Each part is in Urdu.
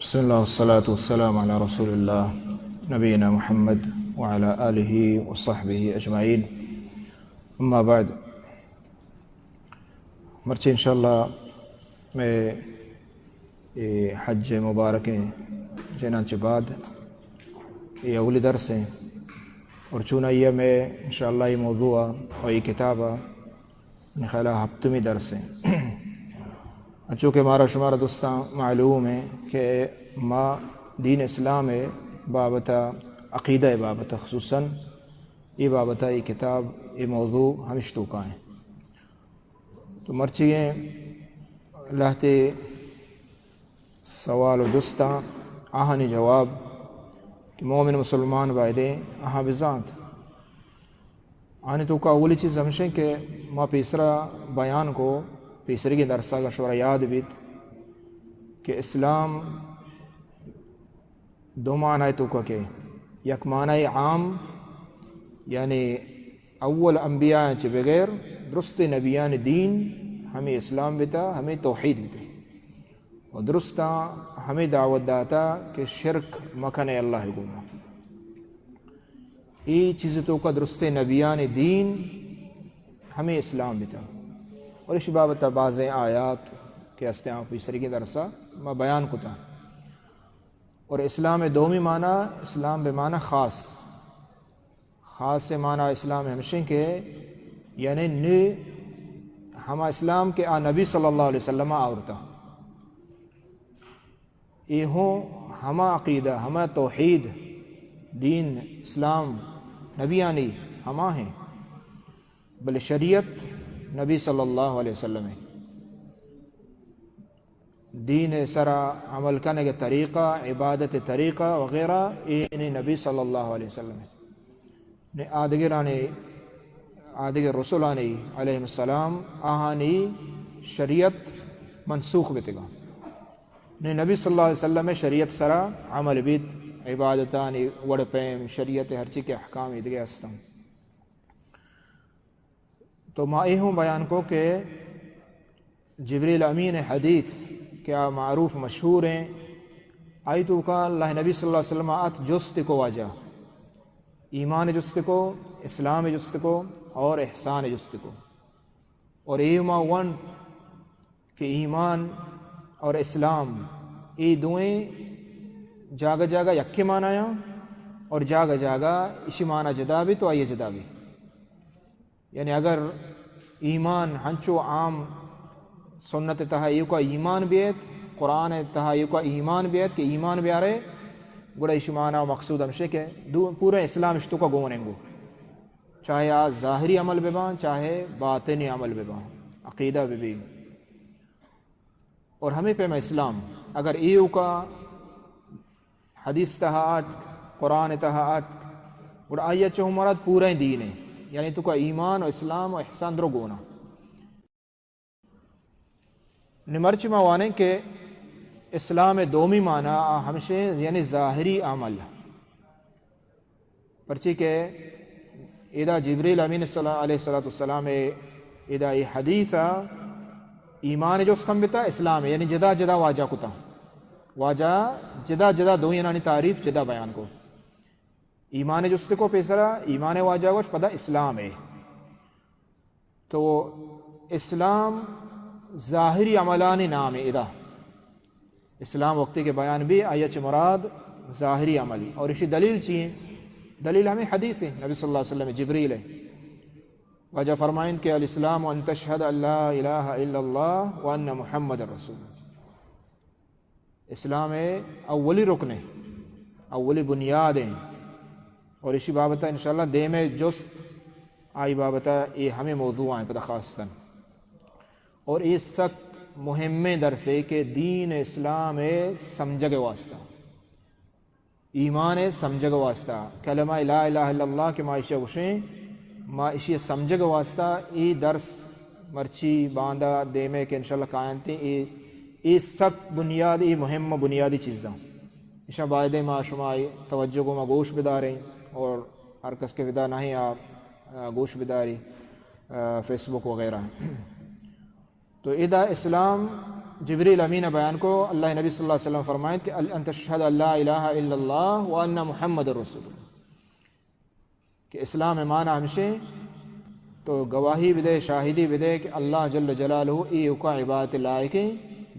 بسم الله والصلاة والسلام على رسول الله نبينا محمد وعلى آله وصحبه أجمعين. أما بعد، مرچے انشاءاللہ میں حج مبارک چنانچہ بعد یہ اولی درس ہیں، اور چونہ یہ میں انشاءاللہ یہ موضوع اور یہ کتاب میرے خیال ہفتمی درس ہیں. چونکہ ہمارا شمارہ دوستاں معلوم ہے کہ ما دین اسلام بابتا عقیدہ بابتا خصوصاً یہ بابتا یہ کتاب یہ موضوع ہمشتو کا ہیں. تو مرچیے لہتے سوال و دوستاں آہانی جواب کہ مومن مسلمان بائدے آہاں بذات آنے تو کا اولی چیز ہمشیں کہ ما پیسرا بیان کو پیسرے کی درسہ کا شورہ یاد بیت کہ اسلام دو معنی تو کا کہ یک معنی عام یعنی اول انبیاء چے بغیر درست نبیان دین ہمیں اسلام بتا ہمیں توحید بتا، اور درستا ہمیں دعوت داتا کہ شرک مکن اللہ گونا ای چیز تو کا درست نبیان دین ہمیں اسلام بتا. اور اس بابتا بعض آیات کے استعمال پیسری کی درسہ میں بیان کتا. اور اسلام دومی معنی اسلام بمعنی خاص سے معنی اسلام ہمشیں کہ یعنی ہما اسلام کے نبی صلی اللہ علیہ وسلم آورتا یہ ہوں ہما عقیدہ ہما توحید دین اسلام نبیانی ہما ہیں، بل شریعت نبی صلی اللہ علیہ وسلم دین سرا عمل کرنے کے طریقہ عبادت طریقہ وغیرہ یہ نبی صلی اللہ علیہ وسلم آدگر رسولانی علیہ السلام آہانی شریعت منسوخ بتگا نبی صلی اللہ علیہ وسلم شریعت سرا عمل بیت عبادتانی وڑ پیم شریعت ہر چیز کے احکام ادگے استم. تو ما ہوں بیان کو کہ جبریل امین حدیث کیا معروف مشہور ہیں آئی تو کا اللہ نبی صلی اللہ علیہ وسلم آت جست کو واجہ ایمان جست کو اسلام جست کو اور احسان جست کو، اور ایما ون کہ ایمان اور اسلام یہ دوئیں جاگہ جاگہ یکی معنی اور جاگہ جاگہ اسی معنی جدا بھی تو آئیے جدا بھی. یعنی اگر ایمان ہنچو عام سنت تہا یہ کا ایمان بیت قرآن تہا یہ کا ایمان بیت کہ ایمان بیارے گوڑا اشمانہ مقصود ہمشے کہ پورے اسلام اشتو کا گونیں گو، چاہے آج ظاہری عمل ببان چاہے باطنی عمل ببان عقیدہ بھی. اور ہمیں پیما اسلام اگر ایو کا حدیث تہا آت قرآن تہا آت گوڑا آیت چاہو مراد پورے دین ہے، یعنی تو کا ایمان و اسلام و احسان درو گونا نمرچ موانے کہ اسلام دومی معنی ہمشے یعنی ظاہری عمل پرچی کہ ادا جبریل امین علیہ السلام ادا یہ حدیث ایمان جو سکمبتا اسلام یعنی جدا جدا واجہ کتا واجہ جدا جدا دو یعنی تعریف جدا بیان کو ایمان جست کو پیسرا ایمان واجہ گوش پدا اسلام ہے. تو اسلام ظاہری عملانی نام ہے ادا اسلام وقتی کے بیان بھی آیت مراد ظاہری عمل. اور اسی دلیل چیئیں دلیل ہمیں حدیث ہے نبی صلی اللہ علیہ وسلم جبریل ہے وجہ فرمائن کہ الاسلام ان تشہد ان لا الہ الا اللہ وان محمد الرسول. اسلام اولی رکن ہے اولی بنیاد ہیں، اور اسی بابتا انشاءاللہ دے میں جست آئی بابتا یہ ہمیں موضوع آئیں پتہ خاصتاً. اور یہ سخت مہم درسے کہ دین اسلام سمجھگ واسطہ ایمان سمجھگ واسطہ کلمہ لا الہ الا اللہ کے معاشہ گوشیں معاشی سمجھگ واسطہ یہ درس مرچی باندھا دے میں کہ انشاءاللہ قائنتے یہ سخت بنیاد یہ مہم بنیادی چیزاں اشاء باعدے ما شمائی توجہ کو ما گوش بداریں، اور ہر کس کے ودا نہیں آپ گوش بداری فیس بک وغیرہ. تو ادا اسلام جبریل امین بیان کو اللہ نبی صلی اللہ علیہ وسلم فرمائیں کہ ان تشہد ان لا الہ الا اللہ وان محمد رسول اللہ، کہ اسلام معنی ہمشے تو گواہی بدے شاہدی بدے کہ اللہ جل جلالہ ای کا عبادت لائق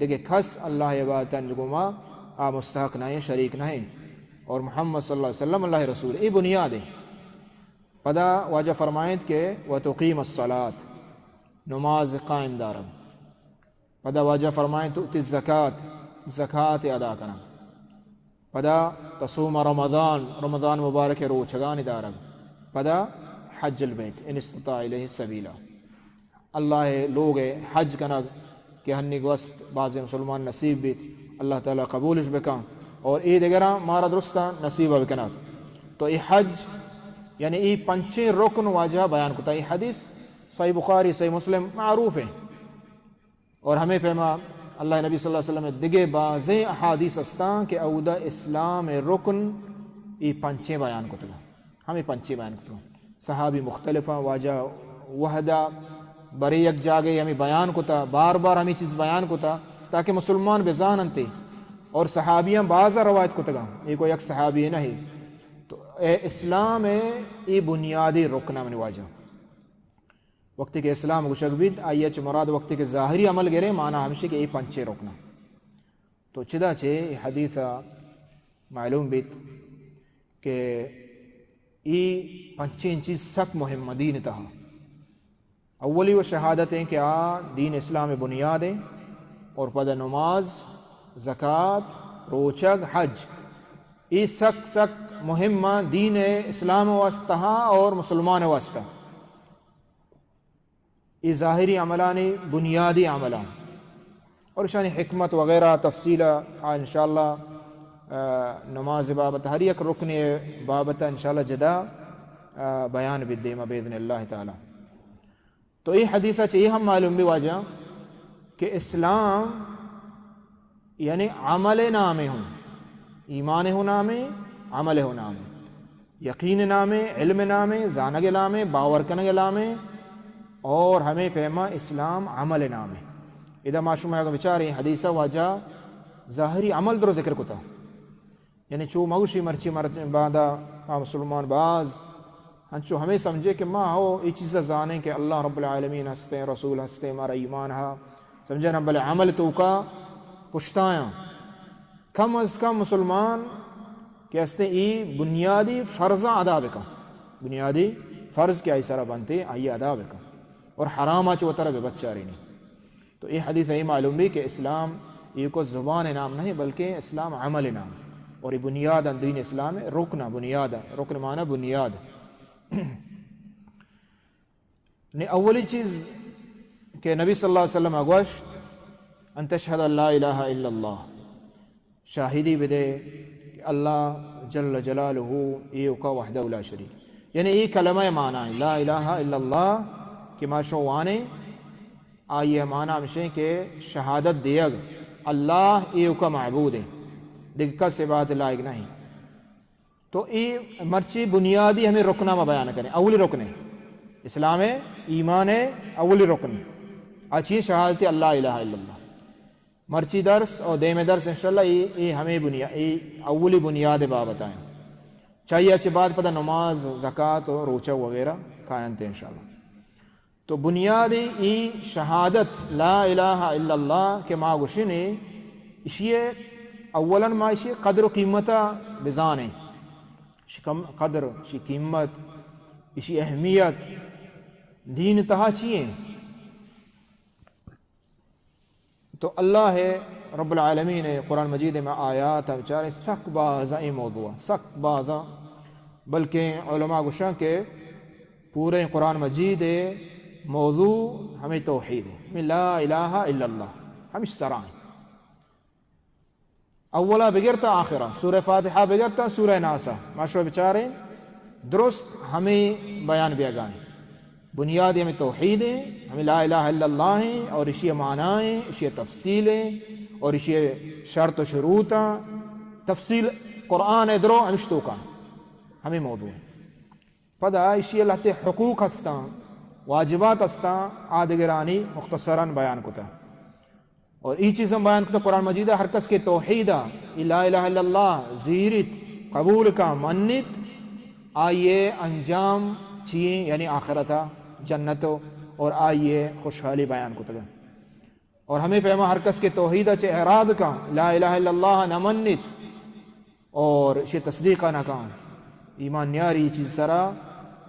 دیکھے کھس اللہ عبادت انجگما آ مستحق نہیں شریک نہیں، اور محمد صلی اللہ علیہ وسلم اللہ رسول ای بنیاد ہے۔ پدا واجہ فرمائیں کہ وتقیم الصلاۃ نماز قائم دارم، پدا واجہ فرمائیں تؤتی الزکات زکات ادا کرم، پدا تصوم رمضان مبارک روچگان دارم، پدا حج البیت ان استطاع الیہ سبیلا، اللہ لوگ حج کنگ کہ ہنی گوست بعض مسلمان نصیب بیت اللہ تعالیٰ قبولش بکن، اور ای دیگرہ مارا درستہ نصیبہ بکنات۔ تو ای حج یعنی ای پنچیں رکن واجہ بیان کتا، ای حدیث صحیح بخاری صحیح مسلم معروف ہے، اور ہمیں پیما اللہ نبی صلی اللہ علیہ وسلم دگے بعضیں احادیث استان کہ اودہ اسلام رکن ای پنچیں بیان کتا، ہمیں پنچیں بیان کتا، صحابی مختلفہ واجہ وحدہ بری یک جاگے ہمیں بیان کتا، بار بار ہمیں چیز بیان کتا تاکہ مسلمان بزان انتے، اور صحابیاں بعض روایت کتا گا یہ کوئی یک صحابی نہیں۔ تو اے اسلام ای بنیادی رکنہ من واجہ وقتی کہ اسلام گشک بید آئیے چھ مراد وقتی کہ ظاہری عمل گرے معنی ہمشی کہ ای پنچے رکنا۔ تو چدا چھے حدیث معلوم بید کہ ای پنچین چیز سک مہم دین تہا، اولی وہ شہادت ہیں کہ دین اسلام بنیاد ہے، اور پدا نماز زکوٰۃ روچگ حج ای سک مہمہ دین اسلام واسطہ اور مسلمان واسطہ، ای ظاہری عملانی بنیادی عملان، اور شانی حکمت وغیرہ تفصیلہ انشاءاللہ نماز بابت ہر یک رکن بابت انشاءاللہ جدا بیان بدیمہ بیدن اللہ تعالی۔ تو یہ حدیثہ چاہیے ہم معلوم بھی واجہ کہ اسلام یعنی عمل نامے ہوں، ایمان ہو نامے، عمل ہو نامے، یقین نامے، علم نامے، زانگ نامے، باور کنگ نامے، اور ہمیں پیما اسلام عمل نامے۔ اذا معشوم ہے بچارے حدیثہ واجہ ظاہری عمل درو ذکر کتا، یعنی چو موشی مرچی بعدا مسلمان باز ہنچو ہمیں سمجھے کہ ماں ہو یہ چیزیں جانیں کہ اللہ رب العالمین ہستے، رسول ہستے، ہمارا ایمان ہے، سمجھے نا بلے عمل تو کا پشتایاں کم از کم مسلمان کہ ہستے ای بنیادی فرضاں ادا بکا، بنیادی فرض کیا ایسارہ بنتے آئیے ادا بکا، اور حرام آچو طرح بچہ رہی نہیں۔ تو یہ حدیث ہے معلوم بھی کہ اسلام یہ کو زبان نام نہیں بلکہ اسلام عمل نام، اور یہ بنیاد دین اسلام رکن بنیاد، رکن معنی بنیاد۔ اولی چیز کہ نبی صلی اللہ علیہ وسلم اگوشت ان تشہد ان لا الہ الا اللہ، شاہدی بدے کہ اللہ جل جلالہ ایوکا وحدہ لا شریک، یعنی یہ کلمہ معنی ہے لا الہ الا اللہ کہ ما شوانے آئیے معنی ہمشہ کہ شہادت دیگ اللہ ایوکا معبود ہے، دکھا سے بات لائق نہیں۔ تو یہ مرچی بنیادی ہمیں رکنہ میں بیان کریں، اولی رکن ہے اسلام ہے، ایمان ہے، اولی رکن اچھی شہادت اللہ الہ الا اللہ۔ مرچی درس اور دیم درس انشاءاللہ یہ ہمیں اولی بنیاد بابت آئیں، چاہیے اچھی بات پتہ نماز زکوٰۃ اور روچہ وغیرہ کائنتے انشاءاللہ۔ تو بنیادی ای شہادت لا الہ الا اللہ کے ما گشنے اسی اولا ما اسی قدر و قیمتہ بزانے، قدر اسی قیمت اسی اہمیت دین تہا چیئے۔ تو اللہ ہے رب العالمین قرآن مجید میں آیات بچارے سک بازا موضوع سک بازا، بلکہ علماء گشاں کے پورے قرآن مجید موضوع ہمیں توحید ہے، ہمیں لا الہ الا اللہ، ہم اس طرح ہیں اولا بگرتا آخرہ، سورہ فاتحہ بگرتا سورہ ناسا ماشاء بچارے درست ہمیں بیان بھی گائیں، بنیاد ہمیں توحید ہے، ہمیں لا الہ الا اللہ ہیں، اور اسی معنی ہیں، اسی تفصیلیں، اور اسی شرط و شروطاں تفصیل قرآن درو انشتو کا ہمیں موضوع ہے۔ پدا اسی اللہ تے حقوق ہستاں واجبات ہستاں آدگرانی مختصراً بیان کتا۔ اور ای چیز ہم بیان کرتے قرآن مجید ہر کس کے توحیدہ لا الہ الا اللہ زیرت قبول کا منت آئیے انجام چیئیں یعنی آخرتہ جنتو اور آئیے خوشحالی بیان کو تگا اور ہمیں پیما ہر کس کے توحیدہ چے اعراض کا لا الہ الا اللہ نہ منت اور شے تصدیقہ نہ کام ایمان نیاری چیز سرا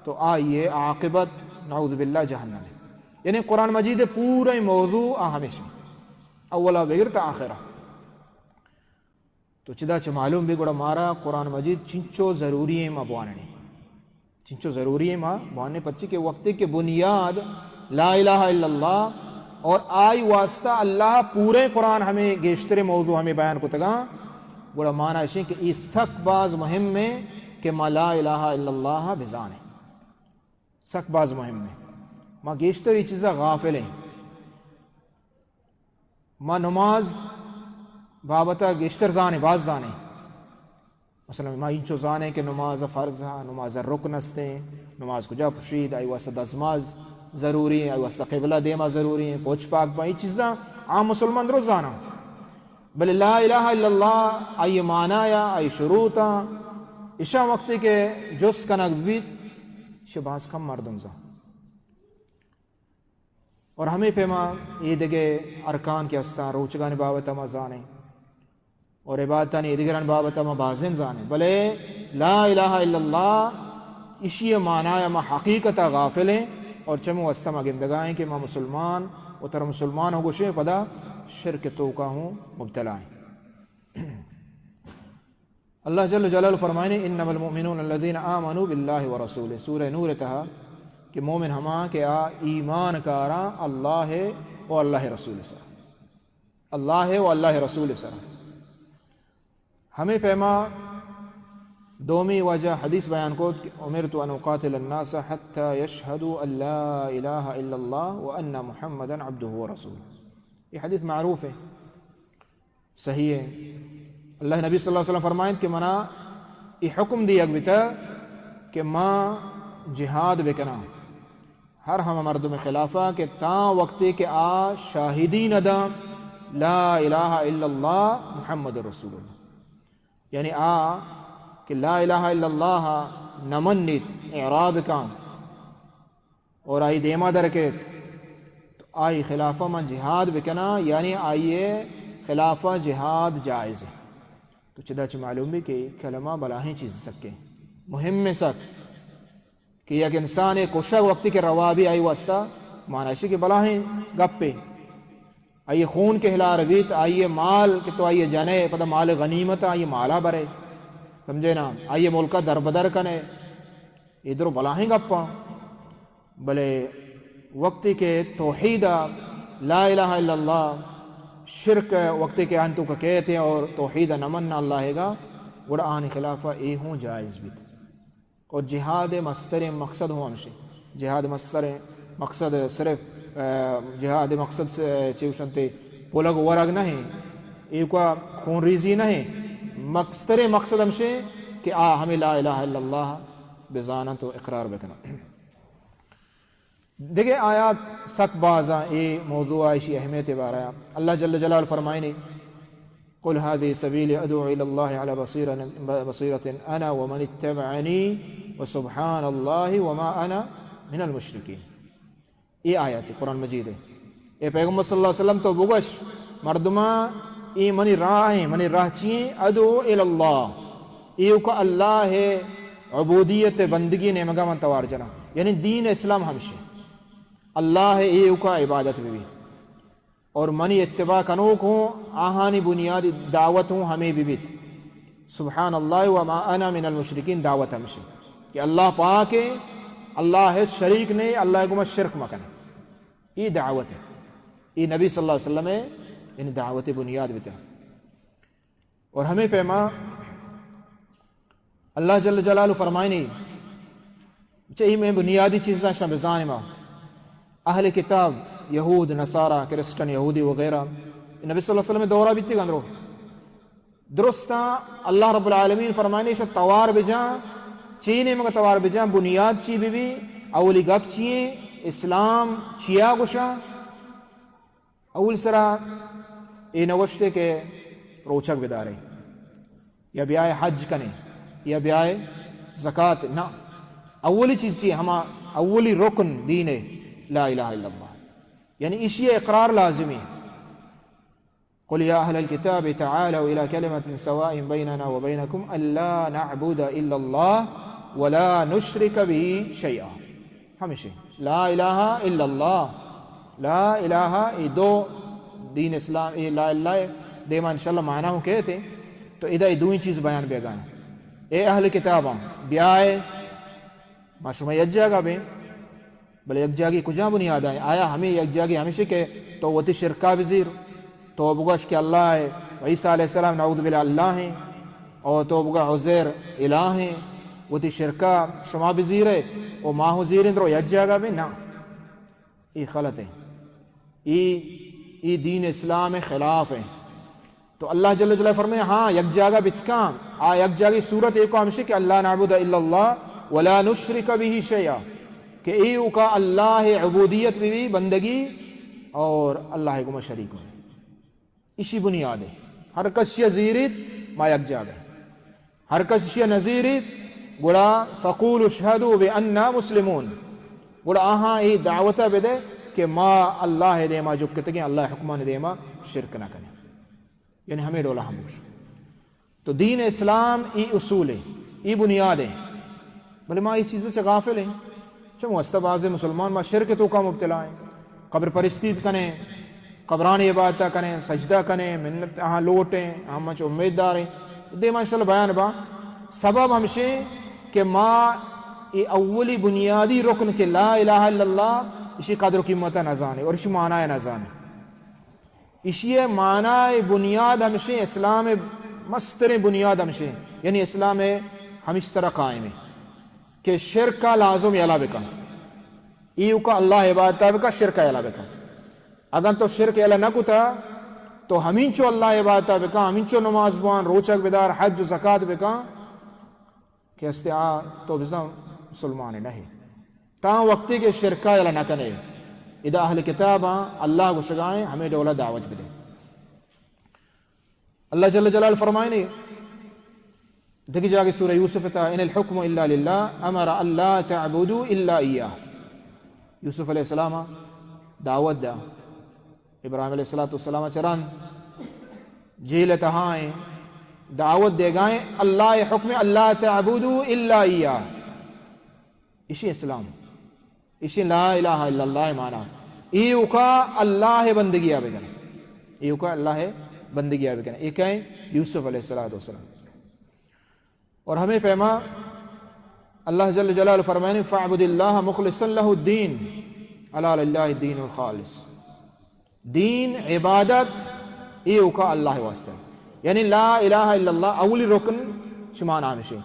تو آئیے عاقبت نعوذ باللہ جہنم یعنی قرآن مجید پورا موضوع ہمیشہ اولا بغیر تا آخرہ تو چدا چھ معلوم بھی گوڑا مارا قرآن مجید چنچو ضروری ہے ماں بواننے چنچو ضروری ہے ماں بواننے پچی کے وقت کے بنیاد لا الہ الا اللہ اور آئی واسطہ اللہ پورے قرآن ہمیں گیشتر موضوع ہمیں بیان کو تگا گوڑا مانا اشیں کہ اس سک باز مہم میں کہ ما لا الہ الا اللہ بزانے سک باز مہم میں ما گیشتر یہ چیزیں غافل ہیں ما نماز بابتا گیشتر زانے باز زانے مثلا ما انچو زانے کہ نماز فرض ہے نماز رکن ہستے نماز کجا پشید آئی واسطہ دزماز ضروری ہے آئی واسطہ قبلہ دیما ضروری ہے پوچھ پاک با یہ چیزیں عام مسلمان درست زانا بل لا الہ الا اللہ آئی معنی آئی شروطا اشا وقتی کے جس کنک بیت شباز کم مردم زا اور ہمیں پیما ایدگے ارکان کے استان روچگان بابتا ما زانے اور عبادتان ایدگران بابتا ما بازن زانے بلے لا الہ الا اللہ اسی معنی ما حقیقتا غافل ہیں اور چمو استما گندگائیں کہ ما مسلمان و تر مسلمان ہو گوشے پدا شرک توکا ہوں مبتلا ہیں اللہ جل جلالہ فرمائنے انما المؤمنون الذین آمنوا باللہ ورسولہ سورہ نور تہا کہ مومن ہما کہ ایمان کارا اللہ و اللہ رسول سر اللہ و اللہ رسول سر ہمیں پیما دومی وجہ حدیث بیان کو امرت ان اقاتل الناس حتی یشہدوا ان لا الہ الا اللہ وان محمدا عبدہ ورسولہ یہ حدیث معروف ہے صحیح ہے اللہ نبی صلی اللہ علیہ وسلم فرمائیں کہ منا یہ حکم دیا بیتا کہ ماں جہاد بکنا ہر ہم مردم خلافہ کہ تا وقتی کہ آ شاہدین ادا لا الہ الا اللہ محمد رسول اللہ یعنی آ کہ لا الہ الا اللہ نمنت اعراض کا اور آئی دیما درکت تو آئی خلافہ من جہاد بکنا یعنی آئیے خلافہ جہاد جائز ہے تو چدا چھ معلوم بھی کہ کلمہ بلاہیں چیز سکے مہم میں سک کہ یک انسان ایک کوشک وقتی کے روابی آئی واسطہ معنی کہ بلاہیں گپے آئیے خون کے ہلا رویت آئیے مال کہ تو آئیے جانے پتہ مال غنیمت آئیے مالا برے سمجھے نا آئیے ملکہ در بدر کنے ادھر بلاہیں گپا بلے وقتی کے توحیدہ لا الہ الا اللہ شرک وقتی کے انتو کا کہتے ہیں اور توحیدہ نمن اللہ گا گوڑا آن خلافہ اے ہوں جائز بھی اور جہاد مستر مقصد ہوں ہمشے جہاد مستر مقصد صرف جہاد مقصد سے چیوشنتے پولگ ورگ نہیں ایکا خون ریزی نہیں مقصد ہمشے کہ ہمیں لا الہ الا اللہ بزانت و اقرار بکنا دیکھیں آیات سک بازاں اے موضوع ایشی اہمیت بارا اللہ جل جلال فرمائنے قل هذه سبيلي ادعو الى الله على بصيرة انا ومن اتبعني وسبحان الله وما انا من المشركين یہ آیات قرآن مجید ہے اے پیغمبر صلی اللہ علیہ وسلم تو بگش مردمہ ای منی راہ چیئیں ادعو الى اللہ ایو کا اللہ ہے عبودیت بندگی نے مگا من توار جنا یعنی دین اسلام ہمشے اللہ ہے ایو کا عبادت بھی اور منی اتباع کنوک ہوں آہانی بنیادی دعوت ہوں ہمیں بھی بیت سبحان اللہ وما انا من المشرکین دعوت ہمشے کہ اللہ پاک ہے اللہ ہے شریک نہیں اللہ کو شرک مکن یہ دعوت ہے یہ نبی صلی اللہ علیہ وسلم ہے ان دعوت بنیاد بھی اور ہمیں پیما اللہ جل جلالہ فرمائنی چاہیے میں بنیادی چیزاں شبزان ماں اہل کتاب یہود نصارہ کرسچن یہودی وغیرہ نبی صلی اللہ علیہ وسلم دورہ بیتی گندرو درستا اللہ رب العالمین فرمائنے شاہ توار بجاں چینے مگا توار بجاں بنیاد چی بھی اولی گپ چیئے اسلام چیا گشا اول سرا یہ نوشتے کے روچک بدارے یا بیائے حج کنے یا بیائے زکوٰۃ نہ، اولی چیز چی ہما اولی رکن دین لا الہ الا اللہ، یعنی اسی اقرار لازمی. قل یا اہل الکتاب تعالوا الى کلمۃ سواء بیننا وبینکم الا نعبد الا اللہ ولا نشرک به شیئا. ہمیشہ لا الہ الا اللہ، لا الہ، یہ دو دین اسلام، یہ لا الہ دیما انشاءاللہ معنی ہوں کہتے تو ادھا دوئی چیز بیان بیگانا. اے اہل کتاباں بیائے ما شما یک جاگا بے بلے یک جاگی کجا بنیاد آئے، آیا ہمیں یک جاگی ہمیشہ کہ تو وہ تی شرکا بزیر تو بگوش کہ اللہ ہے، عیسیٰ علیہ السلام نعوذ باللہ اللہ ہیں، اور تو بگا عزیر الہ ہیں، وہ تی شرکا شما بزیر ہے اور ماہو زیرین رو یک جاگا بے. نا یہ غلط ہے، یہ دین اسلام خلاف ہے. تو اللہ جل جلالہ فرمائے ہاں یک جاگا بتکام یک جاگی صورت ایک کو ہمشہ کہ اللہ نعبد الا اللہ ولا نشرک به شیئا، کہ ایو کا اللہ عبودیت بھی بندگی اور اللہ کو شریک ہے. اسی بنیاد ہے ہر کس شیع زیرید ما یک جاگا، ہر کس شیع نزیرید گوڑا فقول اشہدوا باننا مسلمون، گوڑا آہاں ای دعوتہ بدے کہ ما اللہ دے ما جو کہتے ہیں اللہ حکمان دے ما شرک نہ کریں، یعنی ہمیں ڈولا ہموش. تو دین اسلام ای اصول ہے، ای بنیاد ہے. بلے ما یہ چیزیں غافل ہیں، چمو استباز مسلمان ما شرک تو کا مبتلا ہے، قبر پرستید کنے، قبران عبادتہ کنے، سجدہ کنے، منت ہاں لوٹیں، ہم چو امید داریں. دے ما انشاءاللہ بیان با سبب ہمشے کہ ما یہ اولی بنیادی رکن کہ لا الہ الا اللہ اسی قدر و قیمتہ نہ جانے اور اسی معنی نہ جانے. اسی معنی بنیاد ہمشے اسلام مستر بنیاد ہمشے، یعنی اسلام ہمیش طرح قائم ہے کہ شرک کا لازم یلا بکا، ایو کا اللہ عبادتہ بکا، شرک کا یلا بکا. اگر تو شرک یلا نہ کتا تو ہمین چو اللہ عبادتہ بکا، ہمین چو نماز بوان، روچک بدار، حج و زکاة بکا، کہ استعاء تو بزا مسلمان نہیں تا وقتی کے شرکا یلا نہ کنے. اذا اہل کتاباں اللہ کو شگائیں ہمیں ڈولا دعوت بدے. اللہ جل جلال فرمائے نہیں دیکھی جا کے سورہ یوسف تا ان الحکم الا للہ امر اللہ تعبدوا الا ایاہ. یوسف علیہ السلام دعوت دا، ابراہیم علیہ السلام چران جیل تہائیں دعوت دے گائیں اللہ حکم اللہ تعبدوا الا ایاہ. اسی اسلام، اسی لا الہ الا اللہ مانا ایو کا اللہ بندگی آبے گنا، ایو کا اللہ بندگی آبے گنا. ایک ہے یوسف علیہ السلام. اور ہمیں پیما اللہ جل جلالہ فرمائنے فاعبد اللہ مخلصا لہ الدین الا للہ الدین الخالص. دین عبادت ایو کا اللہ واسطہ، یعنی لا الہ الا اللہ اولی رکن شمانا ہمشہ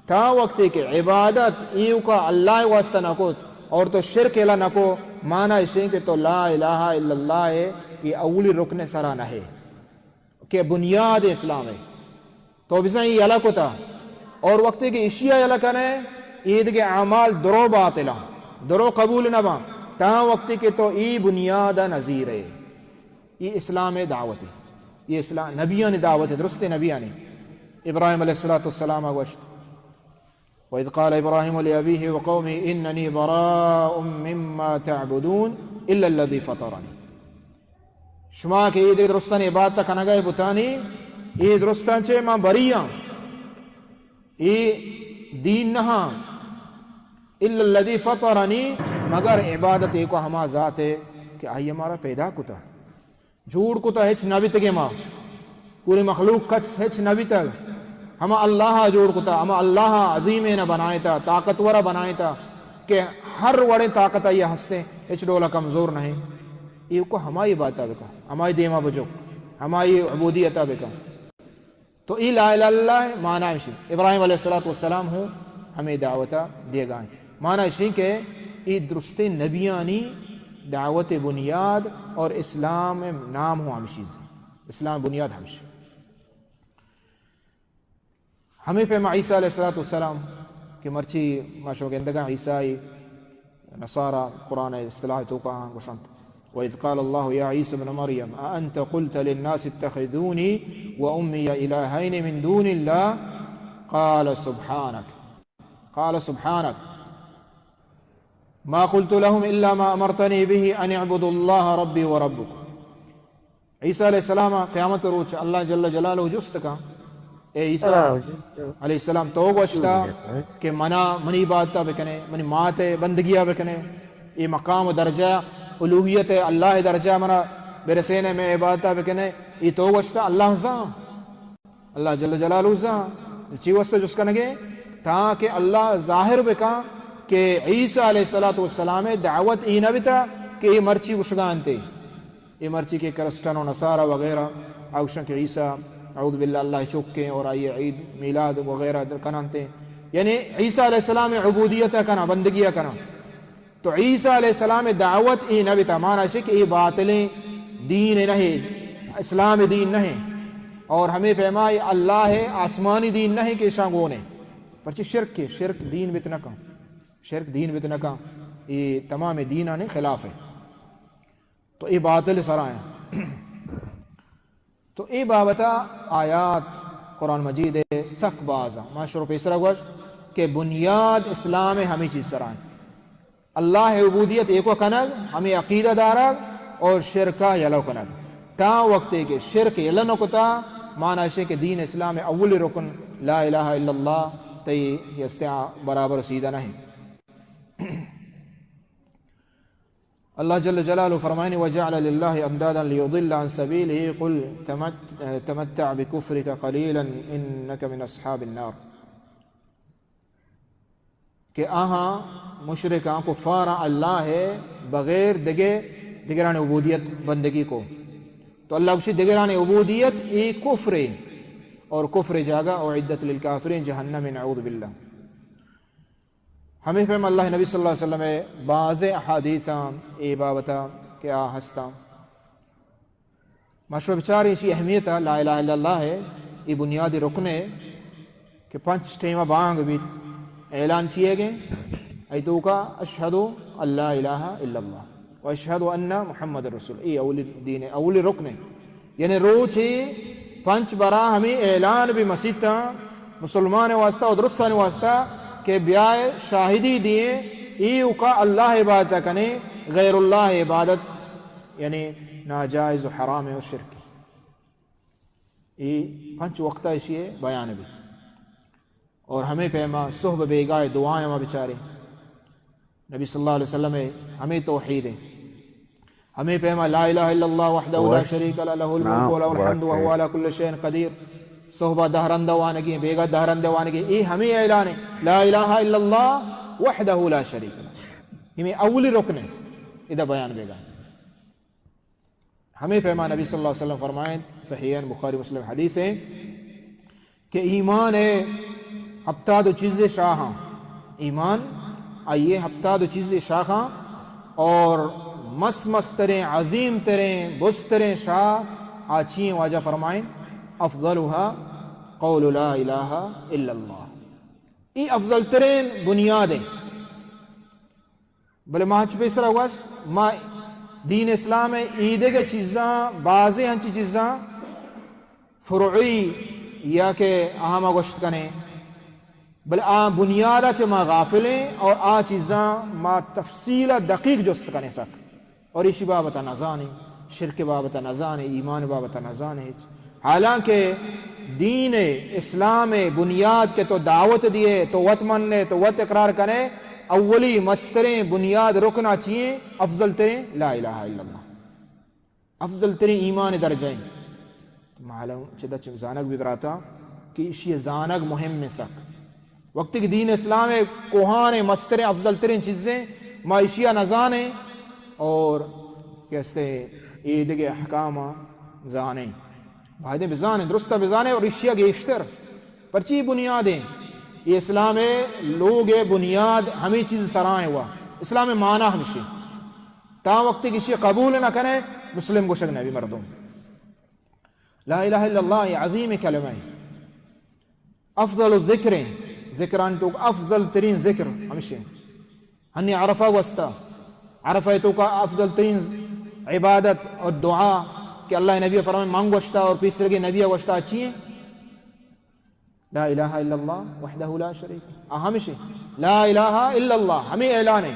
تا وقتی کہ عبادت ایو کا اللہ واسطہ نہ کو اور تو شرک الا نہ کو، مانا اسے کہ تو لا الہ الا اللہ ہے یہ اولی رکن سرا نہ ہے کہ بنیاد اسلام ہے. تو بسا یہ علا کو تا اور وقتی کہ اشیاء علا کنے عید کے اعمال درو باطلا درو قبول نہ با تا وقتی کہ تو ای بنیاد نظیر ہے. یہ اسلام دعوت ہے، یہ اسلام نبیان دعوت ہے، درست نبیان. ابراہیم علیہ السلام گوشت وَإِذْ قَالَ إِبْرَاهِيمُ لِأَبِيهِ وَقَوْمِهِ إِنَّنِي بَرَاءٌ مِّمَّا تَعْبُدُونَ إِلَّا الَّذِي فَطَرَنِي. شما کہ یہ درستان عبادت کنگا بتانی یہ درستان چے ماں بریاں یہ دین نہا إِلَّا الَّذِي فَطَرَنِي، مگر عبادت ایک ہما ذات ہے کہ آئی ہمارا پیدا کتا جھوڑ کتا ہچ نبی تگے ماں پوری مخلوق کچھ ہچ نبی تگ ہما اللہ جوڑ کتا، ہما اللہ عظیم نہ بنائے تا، طاقتورہ بنائے تا کہ ہر وڑے طاقت یہ ہستے اچ ڈولا کمزور نہیں. یہ کو ہماری بات بکا، ہماری دیما بجو، ہماری عبودیت بکا. تو ای لا الہ الا اللہ معنی اسی ابراہیم علیہ السلام ہوں ہمیں دعوتہ دے گائیں. معنی اسی کہ ای درست نبیانی دعوت بنیاد اور اسلام نام ہوں ہمشیز، اسلام بنیاد ہمشی. ہمیں پہ عیسیٰ علیہ السلام کہ مرچی ماشو گندگاں عیسائی نصارہ قرآن اصطلاح تو کہاں گوشنت وإذ قال الله يا عيسى ابن مريم أأنت قلت للناس اتخذوني وأمي إلهين من دون الله قال سبحانك ما قلت لهم إلا ما أمرتني به أن اعبدوا الله ربي وربكم. عیسیٰ علیہ السلام قیامت روچ اللہ جل جلالہ جست کا اے عیسیٰ علیہ السلام تو گوشتا کہ منی عبادتہ بکنے منی مات بندگیہ بکنے یہ مقام و درجہ الوہیت اللہ درجہ منا برسینے میں عبادتہ بکنے یہ تو گوشتا اللہ زام اللہ جل جلالہ زام چی واسطہ جس کنگے تاکہ اللہ ظاہر بکا کہ عیسیٰ علیہ السلام دعوت ای نبتا کہ یہ مرچی گشگانتے یہ مرچی کے کرسٹن و نصارہ وغیرہ آوشن کے عیسیٰ اعوذ باللہ اللہ چکیں اور آئیے عید میلاد وغیرہ کنانتے یعنی عیسیٰ علیہ السلام عبودیت کنا بندگیہ کنا تو عیسیٰ علیہ السلام دعوت ای نبتا مانا ہے کہ یہ باطلیں دین نہیں اسلام دین نہیں اور ہمیں پیمائی اللہ ہے آسمانی دین نہیں کہ شانگونے پرچہ شرک دین بتنکا شرک دین بتنکا یہ تمام دینانے خلاف ہے تو یہ باطل سرائیں تو یہ بابتا آیات قرآن مجید سک بازا معاشروں پہ اسرہ گوش کہ بنیاد اسلام ہمیں چیز سرائیں اللہ عبودیت ایکو کنگ ہمیں عقیدہ دارگ اور شرکہ یلو کنگ تا وقت کے شرک یلنو کتا معنی ہے کہ دین اسلام اول رکن لا الہ الا اللہ تی یستعا برابر سیدہ نہیں. اللہ جل جلالہ فرمائنی وجعل للہ اندادا لیضل عن سبیلہ قل تمتع بکفرک قلیلا انک من اصحاب النار کہ آہاں مشرکاں کفاراں اللہ ہے بغیر دگران عبودیت بندگی کو تو اللہ کچھ دگران عبودیت ای کفر اور کفر جاگا اعدت للکافرین جہنم نعوذ باللہ. ہمیں پہم اللہ نبی صلی اللہ علیہ وسلم بعض احادیثاں اے بابتا کیا ہستا مشروع بچاری اسی اہمیت لا الہ الا اللہ ہے یہ بنیادی رکن ہے کہ 5 ٹیمہ بانگ بیت اعلان چیئے گئے ایتو کا اشہدو اللہ الہ الا اللہ و اشہدو ان محمد رسول یہ اول دین اول رکن ہے یعنی روچ 5 برا ہمیں اعلان بھی مسیطہ مسلمان واسطہ اور درستان واسطہ کہ بیائے شاہدی دیئے ایو کا اللہ عبادت کنے غیر اللہ عبادت یعنی ناجائز و حرام و شرک یہ 5 وقتہ اسی بیان بھی اور ہمیں پیما صحب بیگائے دعائیں وہاں بچارے نبی صلی اللہ علیہ وسلم ہمیں توحید ہے ہمیں پیما لا الہ الا اللہ وحدہ لا شریک لہ لہ الملک و لہ الحمد وہو علی کل شیء قدیر صحبہ دہرن دوانگی بیگا دہرن دوانگی یہ ہمیں اعلان ہے لا الہ الا اللہ وحدہ لا شریک لہ ہمیں اولی رکن ہے ادھا بیان بیگا ہمیں پیما نبی صلی اللہ علیہ وسلم فرمائیں صحیحین بخاری مسلم حدیث ہے کہ ایمان ہے ہفتہ دو چیزیں شاہاں ایمان آئیے ہفتہ دو چیزیں شاہاں اور مس تریں عظیم تریں بس تریں شاہ آچین واجہ فرمائیں افضلها قول لا الہ الا اللہ ای افضل ترین بنیادیں بلے ماں چپے اس طرح ہوا ماں دین اسلام ہے عیدے کے چیزاں بعضیں ہنچی چیزاں فروعی یا کہ اہم گوشت کنے بلے بنیادہ چے ماں غافلیں اور چیزاں ماں تفصیل دقیق جست کنے سک اور اسی بابتا نظانے شرک بابتا نظانے ایمان بابتا نظانے حالانکہ دین اسلام بنیاد کے تو دعوت دیے تو وط مننے تو وط اقرار کرے اولی مستریں بنیاد رکنا چاہیے افضل ترین لا الہ الا اللہ افضل ترین ایمان درجائیں معلوم چدہ زانگ بھی براتا کہ اسی زانگ مہم میں سک وقت کی دین اسلام کوہانے مستریں افضل ترین چیزیں معاشیہ نظانے اور کیسے عید کے احکام زانے بھائدیں بزانے درستہ بزانے اور اشیاء گیشتر پرچی بنیادیں یہ اسلام لوگ بنیاد ہمیں چیز سرائیں ہوا اسلام معنی ہمشی تا وقت کی اشیاء قبول نہ کریں مسلم کو شک نبی مردوں لا الہ الا اللہ یہ عظیم کلمہ ہے افضل الذکریں ذکران تو افضل ترین ذکر ہمشی ہنی عرفہ وستا عرفہ تو کا افضل ترین عبادت اور دعا کہ اللہ نبی فرمائے مانگ وشتا اور پیسر کے نبی وشتا اچھی ہیں. لا الہ الا اللہ وحدہ لا شریک ہمیشہ لا الہ الا اللہ ہمیں اعلان ہے.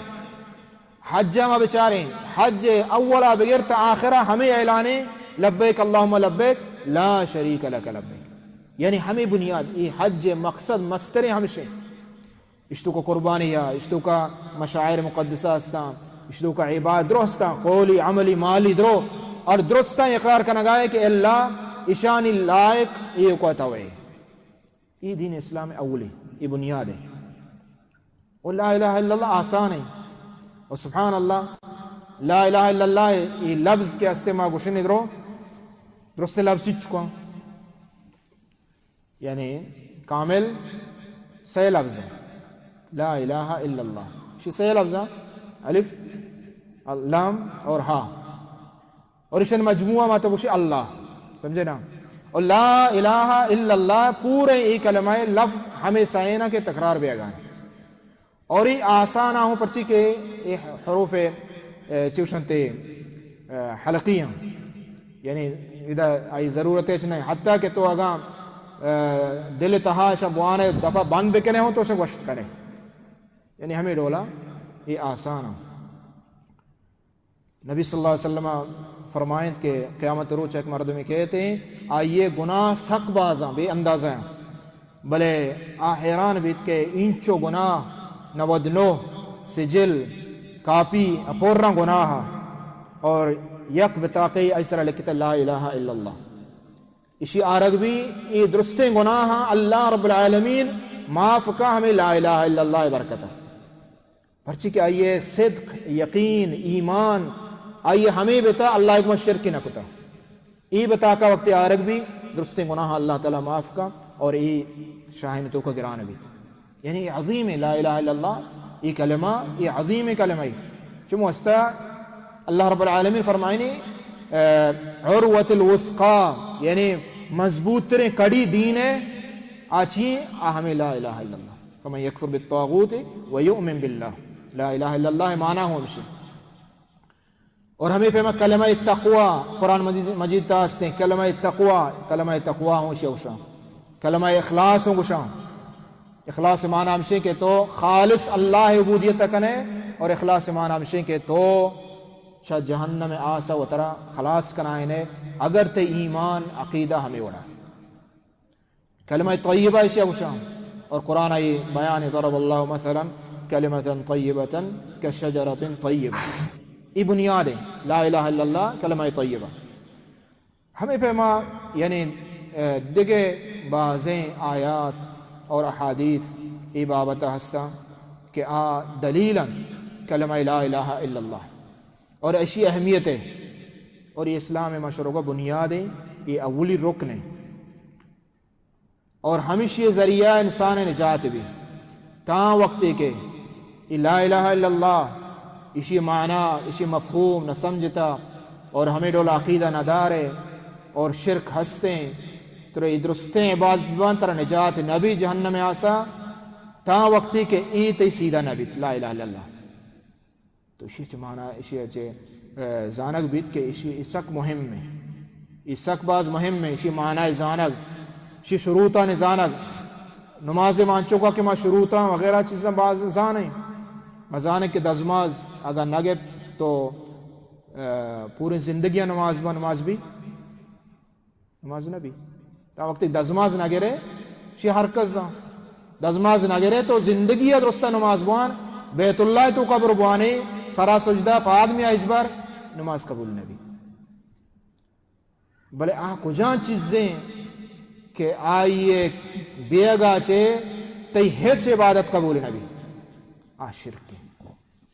حج میں بچارے حج اولا بغیر تا آخرہ ہمیں اعلان ہے لبیک اللہم لبیک لا شریک لک لبیک. یعنی ہمیں بنیاد یہ حج مقصد مستر ہمیشہ اشتو کا قربانی یا اشتو کا مشاعر مقدسہ ہستا اشتو کا عبادت درو ہستا قولی عملی مالی درو اور درستا اقرار کرنا گائے کہ اللہ اشانی لائق یہ کو توئے. یہ دین اسلام اولی یہ بنیاد ہے. اور لا الہ الا اللہ آسان ہے اور سبحان اللہ لا الہ الا اللہ یہ لفظ کے استعمال گوشن درو درست لفظ چکا یعنی کامل صحیح لفظ ہے لا الہ الا اللہ شی صحیح لفظ ہے الف لام اور ہا اور اشن مجموعہ ما تو گوشی اللہ سمجھے نا. اور لا الہ الا اللہ پورے یہ کلمہ لفظ ہمیں سائنہ کے تکرار بھی آگا ہے اور یہ آسان آہوں پرچی کے یہ حروف چوشنتے حلقیاں یعنی ادھا آئی ضرورت ہے نہیں حتیٰ کہ تو اگاں دل تہا شبوانے دفعہ بند بکنے ہوں تو شب وشت کرے یعنی ہمیں ڈولا یہ آسان ہے. نبی صلی اللہ علیہ وسلم فرمائیں کہ قیامت روز ایک مرد میں کہتے ہیں آئیے گناہ سک بازاں بے اندازہ ہیں بلے حیران بیت کے انچو گناہ 99 سجل کاپی اپورنا گناہ اور یک بتاقی ایسر لکھتا لا الہ الا اللہ. اسی آرگ بھی یہ درستیں گناہ اللہ رب العالمین معاف کا ہمیں لا الہ الا اللہ برکتا پرچی کہ آئیے صدق یقین ایمان آئیے ہمیں بتا اللہ ایک شرک کی نہ کتا ای بتا کا وقت آرگ بھی درست گناہ اللہ تعالی معاف کا اور ای شاہمتوں کا گران بھی یعنی یہ عظیم لا الہ الا اللہ یہ کلمہ یہ عظیم کلمہ چمو استا اللہ رب العالمین فرمائنی عروۃ الوثقا یعنی مضبوط ترین کڑی دین ہے آچی ہمیں لا الہ الا اللہ فمن یکفر بالطاغوت ویؤمن باللہ لا الہ الا اللہ معنی ہو مشی. اور ہمیں پیما کلمہ تقوی قرآن مجید تاستے کلمہ تقوی ہوں شوشا کلمہ اخلاص ہوں گشا. اخلاص معنی ہمشے کہ تو خالص اللہ عبودیت کنے اور اخلاص معنی ہمشے کہ تو شاہ جہنم آسا و ترا خلاص کنائنے اگر تے ایمان عقیدہ ہمیں وڑا. کلمہ طیبہ اسے گشا اور قرآن آئی بیان ضرب اللہ مثلا کلمۃ طیبۃ کشجرۃ طیبہ یہ بنیاد ہے لا الہ الا اللہ کلمہ طیبہ. ہمیں پیما یعنی دیگے بعضیں آیات اور احادیث ای بابت ہستا کہ دلیلا کلمہ لا الہ الا اللہ اور ایسی اہمیت ہے اور یہ اسلام مشروع کا بنیاد ہے یہ اولی رکن ہے اور ہمیشہ یہ ذریعہ انسان نجات بھی تا وقت کے یہ لا الہ الا اللہ اسی معنی اسی مفہوم نہ سمجھتا اور ہمیں ڈول عقیدہ نہ دارے اور شرک ہستے تو درستیں عبادت تر نجات نبی جہنم میں آسا تا وقتی کہ ای تی سیدھا نبی لا الہ الا اللہ. تو اسی معنی اسی زانگ بیت کہ اسی اسک مہم میں اسک باز مہم میں اسی معنی زانگ اسی شروطہ نزانگ نماز مانچوں کا کہ ما شروطہ وغیرہ چیزیں باز زانیں مزانے کے دزماز اگر نگے تو پوری زندگی نماز بھی نماز نبی تا وقت دزماز نگرے شی حرکت زان دزماز نگرے تو زندگی درستہ نماز بوان بیت اللہ تو قبر بوانے سرا سجدہ پا آدمی اجبر نماز قبول نبی. بلے کجان چیزیں کہ آئیے بیگا چے تی ہیچ عبادت قبول نبی شرک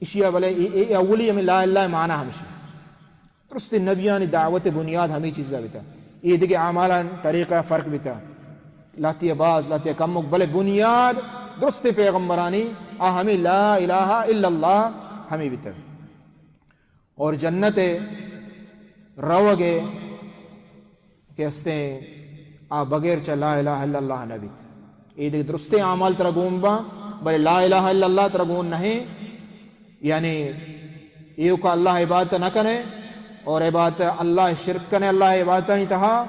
اشیاء بلے اولی میں لا اللہ معنی ہمشی درست نبیان دعوت بنیاد ہمیں چیزیں بتا یہ دیکھے اعمالا طریقہ فرق بتا لاتی باز لاتی کمک بلے بنیاد درست پیغمبرانی ہمیں لا الہ الا اللہ ہمیں بتا اور جنت روگے کہ استے بغیر چا لا الہ الا اللہ نبیت یہ دیکھ درست اعمال ترگون با بلے لا الہ الا اللہ ترگون نہیں یعنی یہ کا اللہ عبادت نہ کرے اور عبادت اللہ شرک کنے اللہ عبادت نہیں تہا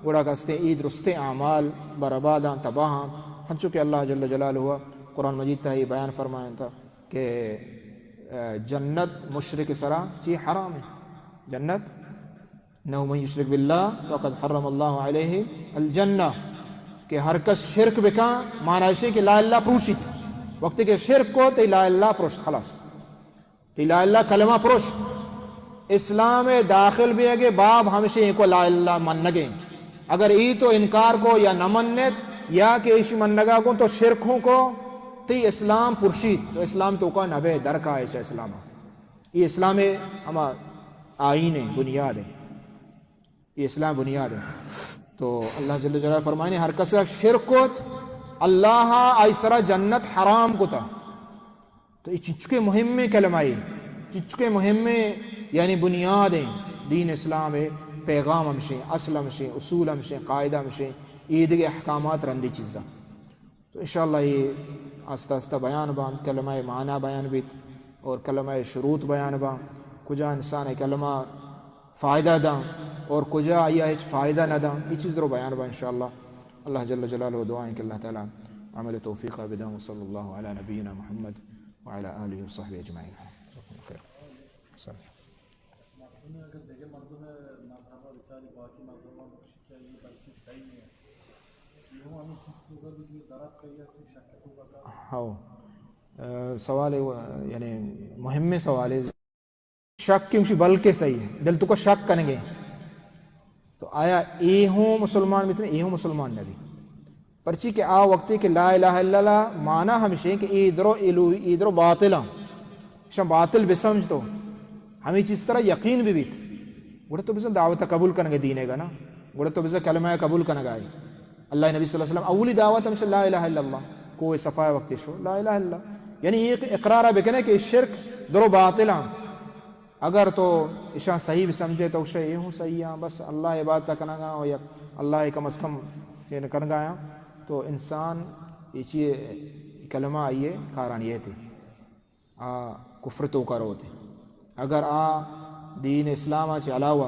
گوڑا کستے عید رستے اعمال برباداں تباہاں ہم چونکہ اللہ جل جلالہ ہوا قرآن مجید تھا یہ بیان فرمایا تھا کہ جنت مشرک سرا چی حرام ہے جنت انه من یشرک باللہ فقد حرم اللہ علیہ الجنہ کہ ہر کس شرک بکا معنی ہے کہ لا اللہ پروشت وقت کے شرک کو تی لا اللہ پروشت خلاص تی لا اللہ کلمہ پروشت اسلام داخل بھی ہے کہ باب ہمیشہ ان کو لا اللہ من نگیں اگر ای تو انکار کو یا نہ منت یا کہ ایش منگا کو تو شرکوں کو تی اسلام پرشید تو اسلام تو کا نبے در کا ہے اسلام یہ اسلام ہما آئین ہے بنیاد ہے یہ اسلام بنیاد ہے تو اللہ جل جلالہ فرمائے ہر کس شرک کو اللہ ایسرا جنت حرام کو تھا تو یہ چچکے مہم میں کلمائی چچکے مہم میں یعنی بنیاد ہیں دین اسلام ہے پیغام ہمشیں اصل ہمشیں اصول ہمشیں قاعدہ ہمشیں عید کے احکامات رندی چیزاں تو انشاءاللہ یہ آستہ آستہ بیان باں کلمہ معنی بیان بیت اور کلمہ شروط بیان باں کجا انسان کلمہ فائدہ داں اور کجا آیا فائدہ نہ داں یہ چیز رو بیان باں انشاءاللہ اللہ جل جلالہ دعائیں کہ اللہ تعالیٰ عمل توفیق بداں صلی اللہ علی نبینا محمد وعلی آلہ وصحبہ اجمعین خیر اگر دیکھے مردوں میں مذہب بیچاری باقی مذہبوں کو شکایت یہ بلکہ صحیح ہے یہ ہمیں چیز کو اگر بھی درد کہی ہے شک کو بتا ہاں سوال یعنی مهم سوال ہے شک کیوں بلکہ صحیح ہے دل تو کو شک کریں گے تو آیا اے ہوں مسلمان مثل اے ہوں مسلمان نبی پرچی کہ آ وقتی کہ لا الہ الا اللہ معنی ہمشہ کہ ایدرو باطل شم باطل بسمجھ تو ہمیں چیز طرح یقین بھی بیت گوڑا تو بزن دعوت قبول کرنگے دینے گا نا گوڑا تو بزن کلمہ قبول کرنگا ہے اللہ نبی صلی اللہ علیہ وسلم اولی دعوت ہمشہ لا الہ الا اللہ کوئی صفحہ وقتی شو لا الہ الا اللہ یعنی یہ اقرارہ بکنے کہ شرک درو باطل اگر تو اشان صحیح بھی سمجھے تو اسے یہ ہوں صحیح ہاں بس اللہ عبادت کرنگا اور یا اللہ کم از کم کرنگا ہے تو انسان یہ چیز کلمہ آئیے کاران یہ تھی کفر تو کرو تھے اگر دین اسلام سے علاوہ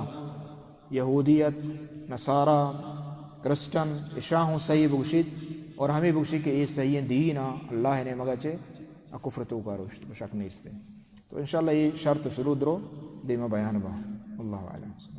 یہودیت نصارہ کرسچن اشاں ہوں صحیح بگشید اور ہمیں بگشید کہ یہ صحیح دین اللہ نے مگا چے کفر تو کرو شک نہیں اس تو انشاءاللہ یہ شرط شروع درو دیما بیان با اللہ علیہ